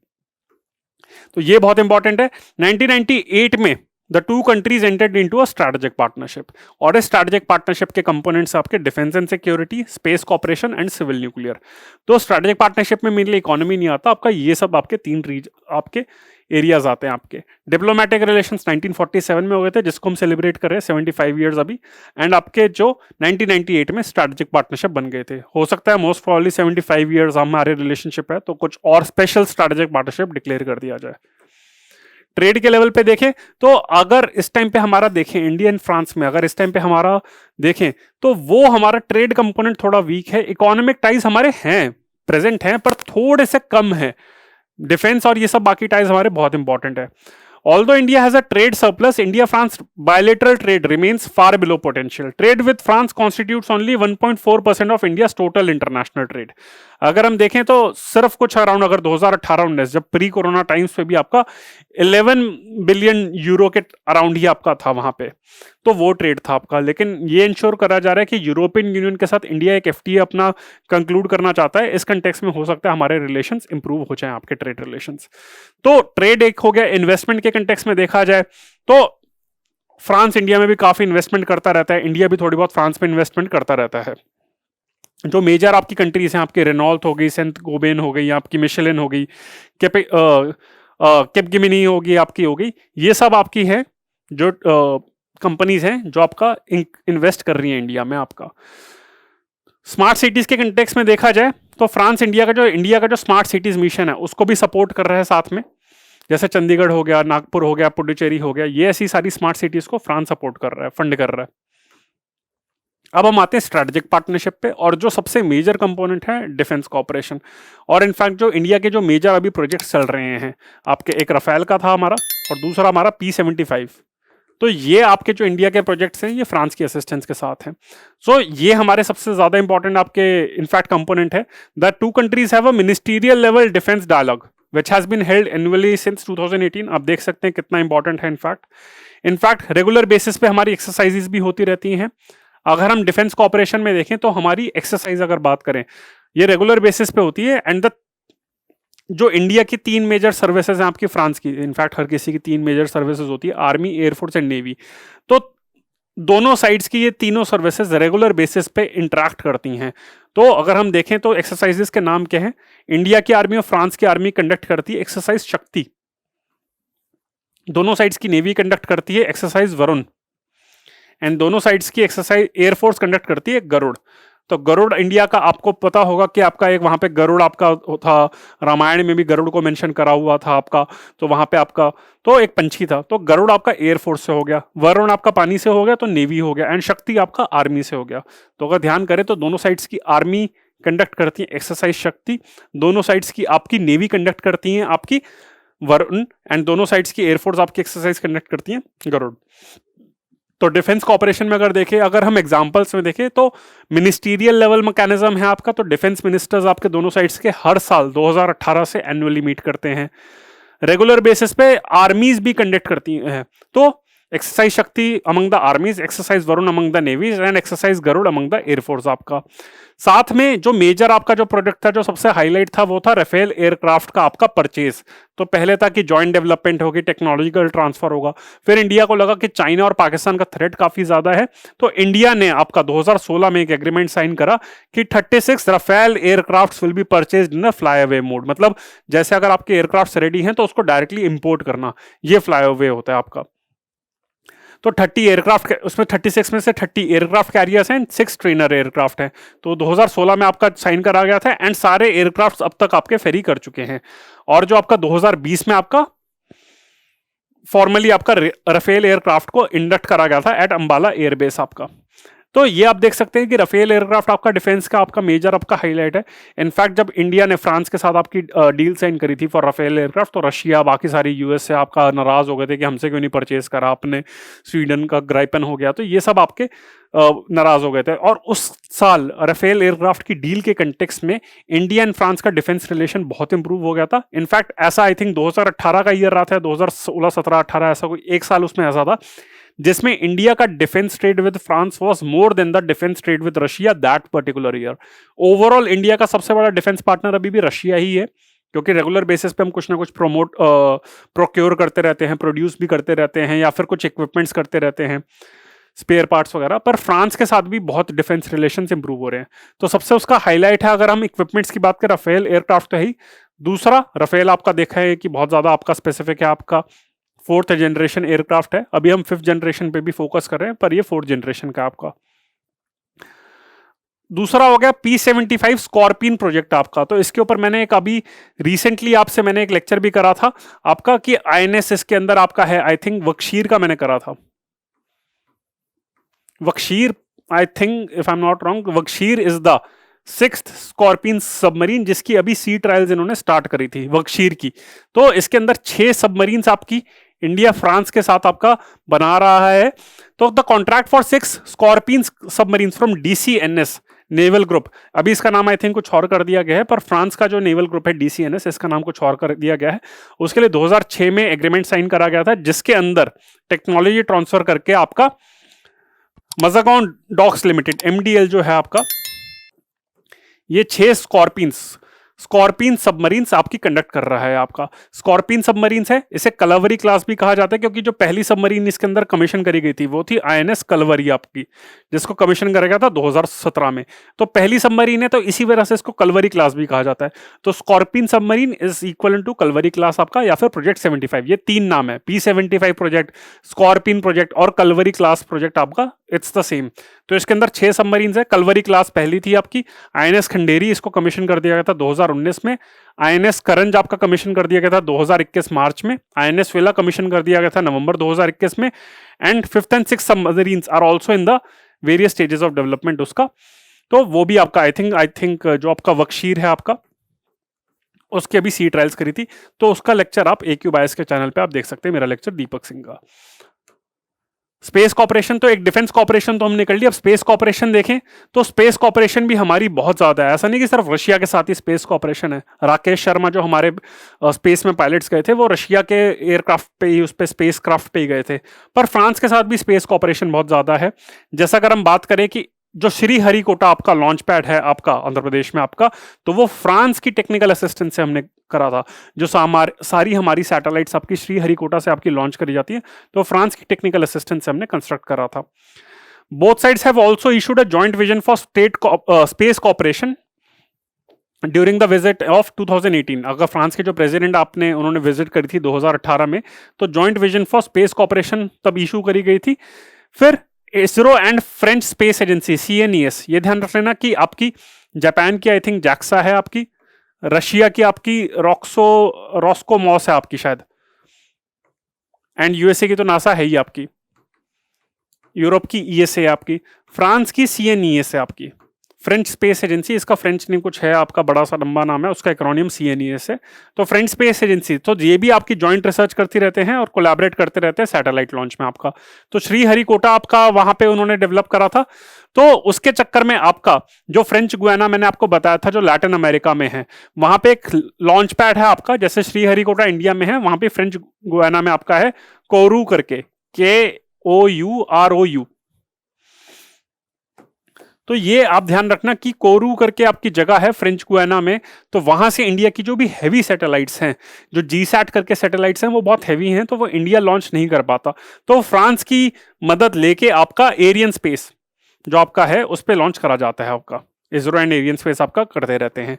तो ये बहुत इंपॉर्टेंट है। 1998 में the two countries entered into a strategic partnership, और इस स्ट्रैटेजिक पार्टनरशिप के कंपोनेंट्स आपके defence and security, space cooperation and civil nuclear. तो स्ट्रैटेजिक पार्टनरशिप में मेनली इकोनॉमी नहीं आता आपका, ये सब आपके 3 रीज आपके एरियाज आते हैं आपके। डिप्लोमेटिक रिलेशंस 1947 में हो गए थे, जिसको हम सेलिब्रेट कर रहे हैं 75 ईयर्स अभी, एंड आपके जो 1998 में स्ट्रैटेजिक पार्टनरशिप बन गए थे। हो सकता है मोस्ट प्रोबेबली 75 ईयर्स हमारे रिलेशनशिप है तो कुछ और स्पेशल स्ट्रैटेजिक पार्टनरशिप डिक्लेयर कर दिया जाए। ट्रेड के लेवल पे देखें तो अगर इस टाइम पे हमारा देखें इंडिया एंड फ्रांस में, अगर इस टाइम पे हमारा देखें तो वो हमारा ट्रेड कंपोनेंट थोड़ा वीक है। इकोनॉमिक टाइज हमारे हैं, प्रेजेंट हैं, पर थोड़े से कम है। डिफेंस और ये सब बाकी टाइज हमारे बहुत इंपॉर्टेंट है। Although India has a trade surplus, India-France bilateral trade remains far below potential. Trade with France constitutes only 1.4% of India's total international trade. अगर हम देखें तो सिर्फ कुछ अराउंड, अगर 2018-19 जब प्री कोरोना टाइम्स पे भी आपका 11 बिलियन यूरो के अराउंड ही आपका था वहां पे, तो वो ट्रेड था आपका। लेकिन ये इंश्योर करा जा रहा है कि यूरोपियन यूनियन के साथ इंडिया एक एफटीए अपना कंक्लूड करना चाहता है। इस कंटेक्स्ट में हो सकता है हमारे रिलेशंस इंप्रूव हो जाएं, आपके ट्रेड रिलेशंस। तो ट्रेड एक हो गया। इन्वेस्टमेंट के कंटेक्स्ट में देखा जाए तो फ्रांस इंडिया में भी काफी इन्वेस्टमेंट करता रहता है, इंडिया भी थोड़ी बहुत फ्रांस में इन्वेस्टमेंट करता रहता है। जो मेजर आपकी कंट्रीज हैं, आपकी रेनॉल्ट हो गई, सेंट गोबेन हो गई, आपकी मिशेलिन हो गई, कैपगेमिनी होगी, आपकी हो गई, ये सब आपकी है जो कंपनीज हैं जो आपका इन्वेस्ट कर रही हैं इंडिया में। आपका स्मार्ट सिटीज के कंटेक्स्ट में देखा जाए तो फ्रांस इंडिया का जो स्मार्ट सिटीज मिशन है उसको भी सपोर्ट कर रहा है साथ में। जैसे चंडीगढ़ हो गया, नागपुर हो गया, पुडुचेरी हो गया, ये ऐसी सारी स्मार्ट सिटीज को फ्रांस सपोर्ट कर रहा है, फंड कर रहा है। अब हम आते हैं स्ट्रेटेजिक पार्टनरशिप पे, और जो सबसे मेजर कंपोनेंट है डिफेंस कॉपरेशन। और इनफैक्ट जो इंडिया के जो मेजर अभी प्रोजेक्ट्स चल रहे हैं आपके, एक राफेल का था हमारा और दूसरा हमारा P-75। तो ये आपके जो इंडिया के प्रोजेक्ट्स हैं ये फ्रांस की असिस्टेंस के साथ हैं। सो ये हमारे सबसे ज्यादा इंपॉर्टेंट आपके इनफैक्ट कंपोनेंट है। The two countries have a ministerial level defence dialogue which has been held annually since 2018। आप देख सकते हैं कितना इंपॉर्टेंट है। इनफैक्ट रेगुलर बेसिस पे हमारी एक्सरसाइजेस भी होती रहती हैं। अगर हम डिफेंस कॉपरेशन में देखें तो हमारी एक्सरसाइज अगर बात करें ये रेगुलर बेसिस पे होती है। एंड द जो इंडिया की 3 मेजर सर्विसेज हैं आपकी फ्रांस की, इनफैक्ट हर किसी की 3 मेजर सर्विसेज होती है, आर्मी, एयरफोर्स एंड नेवी। तो दोनों साइड्स की ये तीनों सर्विसेज रेगुलर बेसिस पे इंटरेक्ट करती हैं। तो अगर हम देखें तो एक्सरसाइजेस के नाम क्या हैं, इंडिया की आर्मी और फ्रांस की आर्मी कंडक्ट करती है एक्सरसाइज शक्ति, दोनों साइड्स की नेवी कंडक्ट करती है एक्सरसाइज वरुण, एंड दोनों साइड्स की एक्सरसाइज एयरफोर्स कंडक्ट करती है गरुड़। तो गरुड़ इंडिया का आपको पता होगा कि आपका एक वहां पे गरुड़ आपका था, रामायण में भी गरुड़ को मेंशन करा हुआ था आपका। तो वहां पे आपका तो एक पंछी था, तो गरुड़ आपका एयरफोर्स से हो गया, वरुण आपका पानी से हो गया तो नेवी हो गया, एंड शक्ति आपका आर्मी से हो गया। तो अगर ध्यान करें तो दोनों साइड्स की आर्मी कंडक्ट करती है एक्सरसाइज शक्ति, दोनों साइड्स की आपकी नेवी कंडक्ट करती है आपकी वरुण, एंड दोनों साइड्स की एयरफोर्स आपकी एक्सरसाइज कंडक्ट करती है गरुड़। तो डिफेंस कॉपरेशन में अगर हम एग्जांपल्स में देखें तो मिनिस्टीरियल लेवल मैकेनिज्म है आपका। तो डिफेंस मिनिस्टर्स आपके दोनों साइड्स के हर साल 2018 से एनुअली मीट करते हैं। रेगुलर बेसिस पे आर्मीज भी कंडक्ट करती हैं। तो exercise Shakti among the armies, exercise Varuna among the navies, and exercise Garuda among the air force आपका। साथ में जो मेजर आपका जो प्रोजेक्ट था, जो सबसे हाईलाइट था, वो था राफेल एयरक्राफ्ट का आपका परचेज। तो पहले था कि जॉइंट डेवलपमेंट होगी, टेक्नोलॉजिकल ट्रांसफर होगा। फिर इंडिया को लगा कि चाइना और पाकिस्तान का थ्रेट काफी ज्यादा है, तो इंडिया ने आपका 2016 में एक एग्रीमेंट साइन करा कि 36 Rafale aircraft will be purchased in fly away mode. मतलब जैसे अगर आपके एयरक्राफ्ट रेडी हैं तो उसको डायरेक्टली इंपोर्ट करना, ये फ्लाई अवे होता है आपका। तो 30 एयरक्राफ्ट, उसमें 36 में से 30 एयरक्राफ्ट कैरियर्स हैं, 6 ट्रेनर एयरक्राफ्ट हैं। तो 2016 में आपका साइन करा गया था, एंड सारे एयरक्राफ्ट अब तक आपके फेरी कर चुके हैं। और जो आपका 2020 में आपका फॉर्मली आपका राफेल एयरक्राफ्ट को इंडक्ट करा गया था एट अंबाला एयरबेस आपका। तो ये आप देख सकते हैं कि राफेल एयरक्राफ्ट आपका डिफेंस का आपका मेजर आपका हाईलाइट है। इनफैक्ट जब इंडिया ने फ्रांस के साथ आपकी डील साइन करी थी फॉर राफेल एयरक्राफ्ट, तो रशिया, बाकी सारी यूएस से आपका नाराज हो गए थे कि हमसे क्यों नहीं परचेज करा आपने, स्वीडन का ग्राइपन हो गया, तो ये सब आपके नाराज हो गए थे। और उस साल राफेल एयरक्राफ्ट की डील के कंटेक्स्ट में इंडिया एंड फ्रांस का डिफेंस रिलेशन बहुत इंप्रूव हो गया था। इनफैक्ट ऐसा आई थिंक 2018 का ईयर रहा था, 2016, 17, 18 ऐसा कोई एक साल उसमें ऐसा था जिसमें इंडिया का defence trade with France was more than the defence trade with Russia that particular year. Overall India का सबसे बड़ा डिफेंस पार्टनर अभी भी रशिया ही है, क्योंकि रेगुलर बेसिस पे हम कुछ ना कुछ प्रोक्योर करते रहते हैं, प्रोड्यूस भी करते रहते हैं, या फिर कुछ इक्विपमेंट्स करते रहते हैं, स्पेयर पार्ट्स वगैरह। पर फ्रांस के साथ भी बहुत डिफेंस रिलेशंस इंप्रूव हो रहे हैं। तो सबसे उसका हाईलाइट है, अगर हम इक्विपमेंट्स की बात करें, राफेल एयरक्राफ्ट तो है ही। दूसरा राफेल आपका देखा है कि बहुत ज्यादा आपका स्पेसिफिक है, आपका 4th जनरेशन एयरक्राफ्ट है। अभी हम 5th जनरेशन पे भी फोकस कर रहे हैं, पर ये 4th जनरेशन का आपका। दूसरा हो गया P-75 स्कॉर्पियन प्रोजेक्ट आपका। तो इसके ऊपर मैंने एक अभी रिसेंटली आपसे मैंने एक लेक्चर भी करा था आपका कि INS के अंदर आपका है, आई थिंक वक्शीर का मैंने करा था। Vagsheer, I think if I am not wrong, Vagsheer is the 6th Scorpene submarine, जिसकी अभी सी ट्रायल्स इन्होंने स्टार्ट करी थी वक्शीर की। तो इसके अंदर 6 सबमरीन्स आपकी इंडिया फ्रांस के साथ आपका बना रहा है। तो the contract for 6 Scorpene submarines from DCNS naval group, अभी इसका नाम आई थिंक कुछ और कर दिया गया है, पर फ्रांस का जो नेवल ग्रुप है डीसीएनएस, इसका नाम कुछ और कर दिया गया है। उसके लिए 2006 में एग्रीमेंट साइन करा गया था, जिसके अंदर टेक्नोलॉजी ट्रांसफर करके आपका मजागॉन डॉक्स लिमिटेड एमडीएल जो है आपका, ये 6 स्कॉर्पियन सबमरीन्स आपकी कंडक्ट कर रहा है। आपका स्कॉर्पियन सबमरीन्स है, इसे कलवरी क्लास भी कहा जाता है, क्योंकि जो पहली सबमरीन इसके अंदर कमीशन करी गई थी वो थी आईएनएस कलवरी आपकी, जिसको कमीशन करा गया था 2017 में। तो पहली सबमरीन है, तो इसी वजह से इसको कलवरी क्लास भी कहा जाता है। तो Scorpene submarine is equal to Kalvari class आपका, या फिर प्रोजेक्ट 75, ये 3 नाम है, P75 प्रोजेक्ट, स्कॉर्पियन प्रोजेक्ट और कलवरी क्लास प्रोजेक्ट आपका, इट्स द सेम। तो इसके अंदर 6 सबमरीन्स है। कलवरी क्लास पहली थी आपकी, आईएनएस खंडेरी इसको कमीशन कर दिया गया था 2019 में, आईएनएस करंज आपका कमीशन कर दिया गया था 2021 मार्च में, आईएनएस वेला कमीशन कर दिया गया था नवंबर 2021 में, and 5th and 6th submarines are also in the various stages of development उसका। तो वो भी आपका आई थिंक जो आपका वक्शीर है आपका, उसकी अभी सी ट्रायल्स करी थी, तो उसका लेक्चर आप AQ बायस के चैनल पे आप देख सकते हैं, मेरा लेक्चर दीपक सिंह का। स्पेस कॉपरेशन, तो एक डिफेंस कॉपरेशन तो हमने कर लिया। अब स्पेस कॉपरेशन देखें तो स्पेस कॉपरेशन भी हमारी बहुत ज्यादा है, ऐसा नहीं कि सिर्फ रशिया के साथ ही स्पेस कॉपरेशन है। राकेश शर्मा जो हमारे स्पेस में पायलट्स गए थे, वो रशिया के एयरक्राफ्ट पे ही, उस पे स्पेस क्राफ्ट पे ही गए थे, पर फ्रांस के साथ भी स्पेस कॉपरेशन बहुत ज्यादा है। जैसा अगर हम बात करें कि जो श्रीहरिकोटा आपका लॉन्च पैड है आपका आंध्र प्रदेश में आपका, तो वो फ्रांस की टेक्निकल असिस्टेंस से हमने करा था। जो सारी हमारी सैटेलाइट्स आपकी श्रीहरिकोटा से आपकी लॉन्च करी जाती है, तो फ्रांस की टेक्निकल असिस्टेंस से हमने कंस्ट्रक्ट करा था। Both sides have also issued a joint vision for space cooperation during the visit of 2018। अगर फ्रांस के जो प्रेसिडेंट आपने उन्होंने विजिट करी थी 2018 में, तो joint vision for space cooperation तब इशू करी गई थी। फिर ISRO and French space agency CNES, ये ध्यान रख लेना कि आपकी जापान की आई थिंक जैक्सा है आपकी, रशिया की आपकी रॉस्कोमॉस है आपकी शायद, एंड यूएसए की तो नासा है ही आपकी, यूरोप की ESA है आपकी, फ्रांस की CNES है आपकी, फ्रेंच स्पेस एजेंसी, इसका फ्रेंच नेम कुछ है आपका, बड़ा सा लंबा नाम है, उसका एक्रोनियम CNES है। तो फ्रेंच स्पेस एजेंसी, तो ये भी आपकी जॉइंट रिसर्च करती रहते हैं और कोलैबोरेट करते रहते हैं सैटेलाइट लॉन्च में आपका। तो श्रीहरिकोटा आपका वहां पे उन्होंने डेवलप करा था, तो उसके चक्कर में आपका जो फ्रेंच गुयाना मैंने आपको बताया था जो लैटिन अमेरिका में है, वहां पे एक लॉन्च पैड है आपका, जैसे श्रीहरिकोटा इंडिया में है, वहां पे फ्रेंच गुयाना में आपका है कोरू करके, KOUROU। तो ये आप ध्यान रखना कि कोरू करके आपकी जगह है फ्रेंच गुयाना में, तो वहां से इंडिया की जो भी हैवी सैटेलाइट्स हैं, जो GSAT करके सैटेलाइट्स हैं, वो बहुत हैवी हैं, तो वो इंडिया लॉन्च नहीं कर पाता। तो फ्रांस की मदद लेके आपका एरियन स्पेस जो आपका है उस पर लॉन्च करा जाता है आपका, इसरो एंड एरियन स्पेस आपका करते रहते हैं।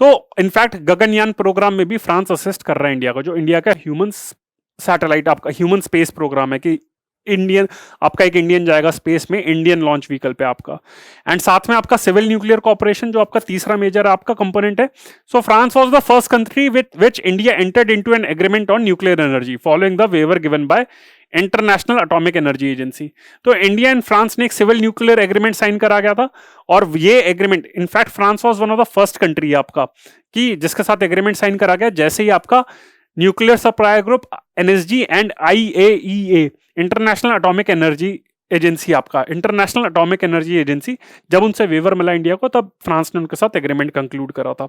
तो इनफैक्ट गगनयान प्रोग्राम में भी फ्रांस असिस्ट कर रहा है इंडिया को, जो इंडिया का ह्यूमन सैटेलाइट आपका ह्यूमन स्पेस प्रोग्राम है कि इंडियन आपका एक इंडियन जाएगा स्पेस में, इंडियन लॉन्च व्हीकल पे आपका। एंड साथ में आपका सिविल न्यूक्लियर कॉर्पोरेशन जो आपका तीसरा मेजर आपका कंपोनेंट है। So France was the first country with which India entered into an agreement on nuclear energy following the waiver given by international atomic energy agency. तो India and France ने एक civil nuclear agreement sign करा गया था, और ये agreement in fact France was one of the first country आपका कि जिसके साथ एग्रीमेंट साइन करा गया, जैसे ही आपका nuclear supply group NSG and IAEA international atomic energy agency आपका, इंटरनेशनल एटॉमिक एनर्जी एजेंसी, जब उनसे वेवर मिला इंडिया को, तब फ्रांस ने उनके साथ एग्रीमेंट कंक्लूड करा था।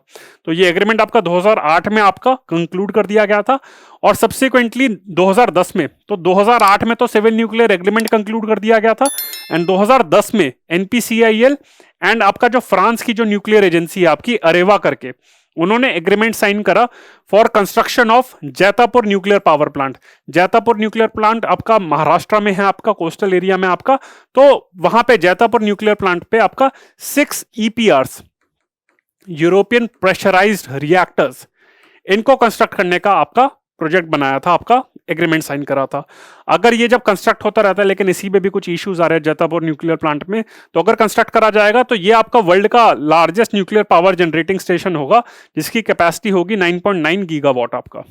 तो ये एग्रीमेंट आपका 2008 में आपका कंक्लूड कर दिया गया था, और सब्सिक्वेंटली 2010 में, तो 2008 में तो सिविल न्यूक्लियर एग्रीमेंट कंक्लूड कर दिया गया था, एंड 2010 में NPCIL एंड आपका जो फ्रांस की जो न्यूक्लियर एजेंसी है आपकी अरेवा करके, उन्होंने एग्रीमेंट साइन करा for construction of Jaitapur nuclear power plant. Jaitapur nuclear plant आपका महाराष्ट्र में है आपका, कोस्टल एरिया में आपका, तो वहां पे जैतापुर न्यूक्लियर प्लांट पे आपका 6 EPRs यूरोपियन प्रेशराइज्ड रिएक्टर्स, इनको कंस्ट्रक्ट करने का आपका प्रोजेक्ट बनाया था, आपका एग्रीमेंट साइन करा था। अगर ये जब कंस्ट्रक्ट होता रहता है, लेकिन इसी में भी कुछ इश्यूज आ रहे हैं जैतापुर न्यूक्लियर प्लांट में, तो अगर कंस्ट्रक्ट करा जाएगा तो ये आपका वर्ल्ड का largest nuclear power generating station होगा, जिसकी कैपेसिटी होगी 9.9 गीगावाट आपका,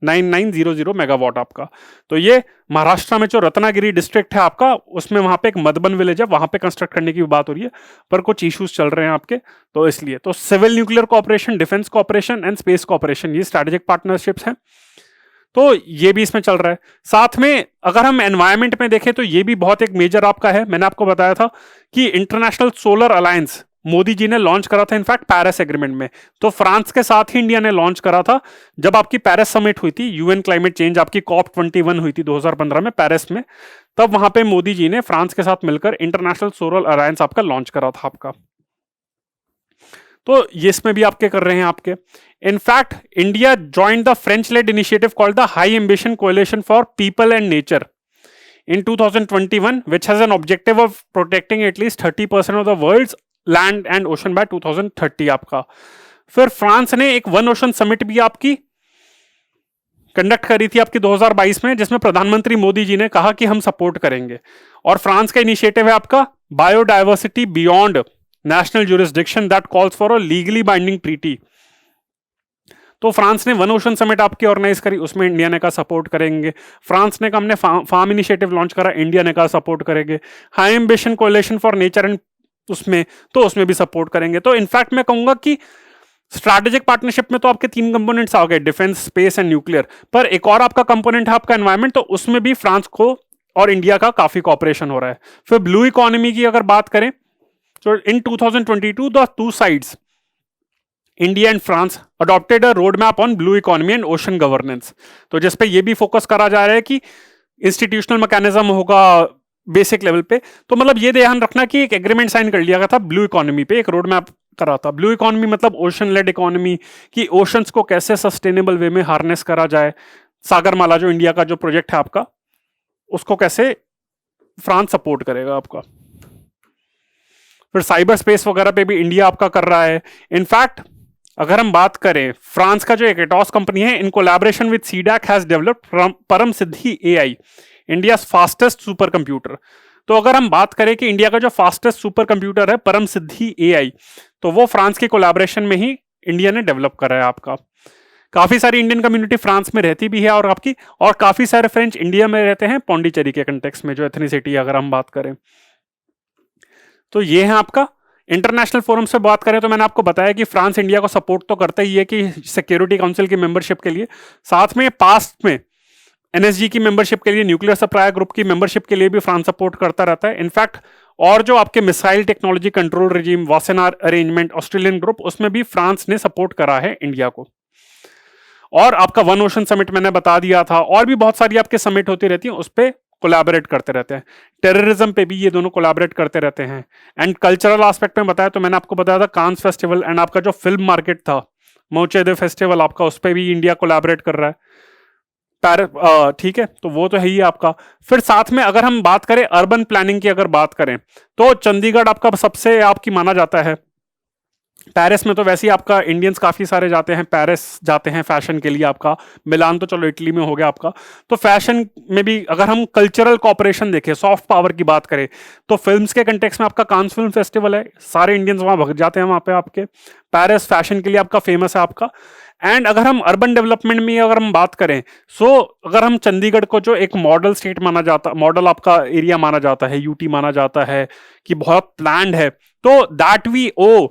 9900 मेगावाट आपका। तो ये महाराष्ट्र में जो रत्नागिरी डिस्ट्रिक्ट है आपका, उसमें वहां पे एक मधुबन विलेज है, वहां पे कंस्ट्रक्ट करने की बात हो रही है, पर कुछ इश्यूज चल रहे हैं आपके, तो इसलिए। तो civil nuclear corporation, defence corporation and space corporation, ये स्ट्रेटेजिक पार्टनरशिप्स हैं। तो ये भी इसमें चल रहा है। साथ में अगर हम एनवायरमेंट में देखें तो ये भी बहुत एक मेजर आपका है। मैंने आपको बताया था कि international solar alliance Modi ji ने लॉन्च करा था इनफैक्ट पेरिस एग्रीमेंट में। तो फ्रांस के साथ ही इंडिया ने लॉन्च करा था जब आपकी पेरिस समिट हुई थी, यूएन क्लाइमेट चेंज आपकी COP21 हुई थी 2015 में पेरिस में। तब वहां पे मोदी जी ने फ्रांस के साथ मिलकर इंटरनेशनल सोलर अलायंस आपका लॉन्च करा था आपका। तो ये इसमें भी आपके कर रहे हैं आपके। In fact India joined the French led initiative called the high ambition coalition for people and nature in 2021 which has an objective of protecting at least 30% of the world's land and ocean by 2030 आपका। फिर France ने एक one ocean summit भी आपकी conduct करी थी आपकी 2022 में, जिसमें प्रधानमंत्री मोदी जी ने कहा कि हम सपोर्ट करेंगे। और फ्रांस का इनिशिएटिव है आपका biodiversity beyond national jurisdiction that calls for a legally binding treaty. तो फ्रांस ने वन ओशन समिट आपकी ऑर्गेनाइज करी, उसमें इंडिया ने कहा सपोर्ट करेंगे। फ्रांस ने कहा हमने फार्म इनिशिएटिव लॉन्च करा, इंडिया ने कहा सपोर्ट करेंगे। High ambition coalition for nature and उसमें भी सपोर्ट करेंगे। तो इनफैक्ट मैं कहूंगा कि स्ट्रैटेजिक पार्टनरशिप में तो आपके 3 कंपोनेंट्स आ गए, डिफेंस, स्पेस एंड न्यूक्लियर। पर एक और आपका कंपोनेंट है आपका एनवायरमेंट, तो उसमें भी फ्रांस को और इंडिया का काफी कॉपरेशन हो रहा है। फिर ब्लू इकोनॉमी की अगर बात करें तो इन 2022 the two sides India and France adopted a road map on blue economy and ocean governance. तो जिस पे ये भी फोकस करा जा रहा है कि इंस्टीट्यूशनल मैकेनिज्म होगा बेसिक लेवल पे। तो मतलब ये ध्यान रखना कि एक एग्रीमेंट साइन कर लिया गया था ब्लू इकोनॉमी पे, एक रोड मैप करा था। ब्लू इकोनॉमी मतलब ओशन लेड इकोनॉमी, कि ओशंस को कैसे सस्टेनेबल वे में हार्नेस करा जाए। सागरमाला जो इंडिया का जो प्रोजेक्ट है आपका, उसको कैसे फ्रांस सपोर्ट करेगा आपका। फिर साइबर स्पेस वगैरह पे भी इंडिया आपका कर रहा है। इनफैक्ट अगर हम बात करें, फ्रांस का जो एक एटॉस कंपनी है, in collaboration with CDAC has developed Param Siddhi AI, India fastest super computer. तो अगर हम बात करें कि इंडिया का जो फास्टेस्ट सुपर कंप्यूटर है परम सिद्धि एआई, तो वो फ्रांस के कोलैबोरेशन में ही इंडिया ने डेवलप करा है आपका। काफी सारी इंडियन कम्युनिटी फ्रांस में रहती भी है और आपकी, और काफी सारे फ्रेंच इंडिया में रहते हैं पौंडीचेरी के कंटेक्स्ट में, जो एथनिसिटी अगर हम बात करें। तो ये है आपका इंटरनेशनल फोरम से बात करें तो मैंने आपको बताया कि फ्रांस इंडिया को सपोर्ट तो करता ही है कि सिक्योरिटी काउंसिल की मेंबरशिप के लिए, साथ में पास्ट में एनएसजी की मेंबरशिप के लिए, न्यूक्लियर सप्लायर ग्रुप की मेंबरशिप के लिए भी फ्रांस सपोर्ट करता रहता है। इनफैक्ट और जो आपके missile technology control regime, Wassenaar arrangement, Australian group, उसमें भी फ्रांस ने सपोर्ट करा है इंडिया को। और आपका वन ओशन समिट मैंने बता दिया था, और भी बहुत सारी आपके समिट होती रहती है, उस पर कोलैबोरेट करते रहते हैं। टेररिज्म पे भी ये दोनों कोलैबोरेट करते रहते हैं। एंड कल्चरल एस्पेक्ट में बताया तो मैंने आपको बताया था कांस फेस्टिवल, एंड आपका जो फिल्म मार्केट था मोचेदे फेस्टिवल आपका, उस पर भी इंडिया कोलैबोरेट कर रहा है। ठीक है, तो वो तो है ही आपका। फिर साथ में अगर हम बात करें अर्बन प्लानिंग की, अगर बात करें तो चंडीगढ़ आपका सबसे आपकी माना जाता है। पेरिस में तो वैसे ही आपका इंडियंस काफी सारे जाते हैं, पेरिस जाते हैं फैशन के लिए आपका। मिलान तो चलो इटली में हो गया आपका। तो फैशन में भी अगर हम कल्चरल कॉपरेशन देखें, सॉफ्ट पावर की बात करें, तो फिल्म्स के कंटेक्स्ट में आपका कांस फिल्म फेस्टिवल है, सारे इंडियंस वहां भग जाते हैं वहां पे आपके। पेरिस फैशन के लिए आपका फेमस है आपका। एंड अगर हम अर्बन डेवलपमेंट में अगर हम बात करें, सो अगर हम चंडीगढ़ को जो एक मॉडल स्टेट माना जाता, मॉडल आपका एरिया माना जाता है, यूटी माना जाता है कि बहुत प्लान्ड है, तो that we owe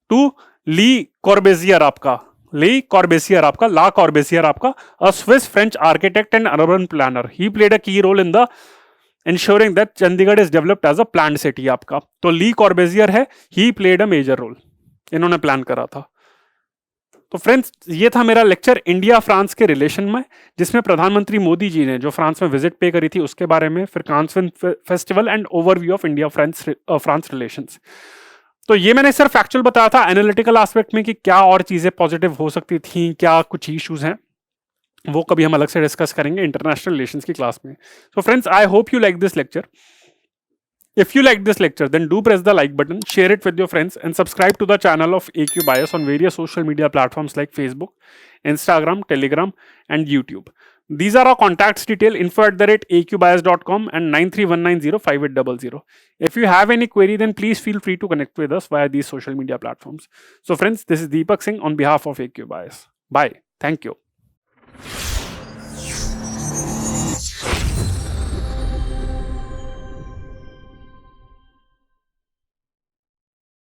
to Le Corbusier आपका, ली कॉर्बेसियर आपका, ला कॉर्बेसियर आपका, a Swiss French architect and urban planner. He played a key role in the ensuring that Chandigarh is developed as a planned city आपका। तो Le Corbusier है, he played a major role, इन्होंने plan करा था। तो friends, ये था मेरा लेक्चर इंडिया फ्रांस के रिलेशन में, जिसमें प्रधानमंत्री मोदी जी ने जो फ्रांस में विजिट पे करी थी उसके बारे में, फिर Cannes film festival and overview of India France relations. तो ये मैंने सिर्फ फैक्चुअल बताया था, एनालिटिकल एस्पेक्ट में कि क्या और चीजें पॉजिटिव हो सकती थी, क्या कुछ इश्यूज हैं, वो कभी हम अलग से डिस्कस करेंगे इंटरनेशनल रिलेशंस की क्लास में। So friends, I hope you like this lecture. If you like this lecture, then do press the like button, share it with your friends, and subscribe to the channel of AQ Bias on various social media platforms like Facebook, Instagram, Telegram, and YouTube. These are our contacts detail, info@aqbias.com and 9319058000. If you have any query, then please feel free to connect with us via these social media platforms. So friends, this is Deepak Singh on behalf of AQ Bias. Bye. Thank you.